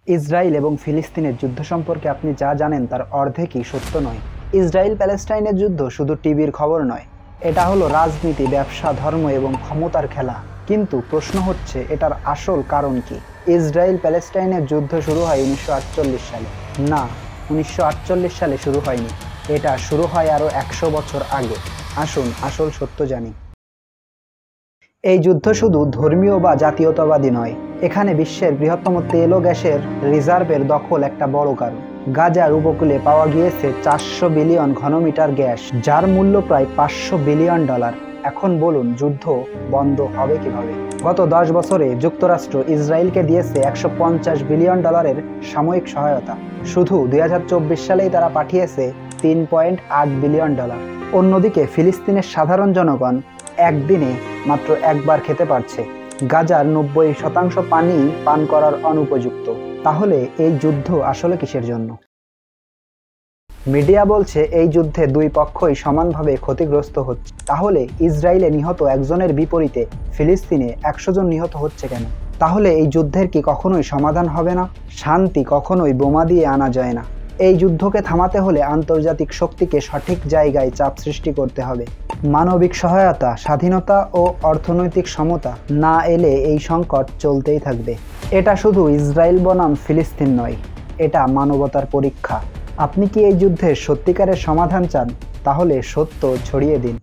Israel এবং ফিলিস্তিনের যুদ্ধ সম্পর্কে আপনি যা জানেন তার অর্ধেকই সত্য নয়। ইসরায়েল প্যালেস্টাইনের যুদ্ধ শুধু টিভির খবর নয়, এটা হলো রাজনীতি, ব্যবসা, ধর্ম এবং ক্ষমতার খেলা। কিন্তু প্রশ্ন হচ্ছে, এটার আসল কারণ কি? ইসরায়েল প্যালেস্টাইনের যুদ্ধ শুরু হয় 1948 সালে। না, 1948 সালে শুরু হয়নি, এটা শুরু হয় আরও 100 বছর আগে। আসুন আসল সত্য জানি। এই যুদ্ধ শুধু ধর্মীয় বা জাতীয়তাবাদী নয়, এখানে বিশ্বের বৃহত্তম তেল ও গ্যাসের রিজার্ভের দখল একটা বড় কারণ। গাজার উপকূলে পাওয়া গিয়েছে 400 বিলিয়ন ঘনমিটার গ্যাস, যার মূল্য প্রায় $500 বিলিয়ন। এখন বলুন, যুদ্ধ বন্ধ হবে কিভাবে? গত 10 বছরে যুক্তরাষ্ট্র ইসরায়েলকে দিয়েছে $150 বিলিয়ন সাময়িক সহায়তা। শুধু 2024 সালেই তারা পাঠিয়েছে $3.8 বিলিয়ন। অন্যদিকে ফিলিস্তিনের সাধারণ জনগণ একদিনে মাত্র একবার খেতে পারছে। গাজার 90% পানি পান করার অনুপযুক্ত। তাহলে এই যুদ্ধ আসলে কিসের জন্য? মিডিয়া বলছে এই যুদ্ধে দুই পক্ষই সমানভাবে ক্ষতিগ্রস্ত হচ্ছে। তাহলে ইসরায়েলে নিহত একজনের বিপরীতে ফিলিস্তিনে 100 জন নিহত হচ্ছে কেন? তাহলে এই যুদ্ধের কি কখনোই সমাধান হবে না? শান্তি কখনোই বোমা দিয়ে আনা যায় না। এই যুদ্ধকে থামাতে হলে আন্তর্জাতিক শক্তিকে সঠিক জায়গায় চাপ সৃষ্টি করতে হবে। মানবিক সহায়তা, স্বাধীনতা ও অর্থনৈতিক সমতা না এলে এই সংকট চলতেই থাকবে। এটা শুধু ইসরায়েল বনাম ফিলিস্তিন নয়, এটা মানবতার পরীক্ষা। আপনি কি এই যুদ্ধের সত্যিকারের সমাধান চান? তাহলে সত্য ছড়িয়ে দিন।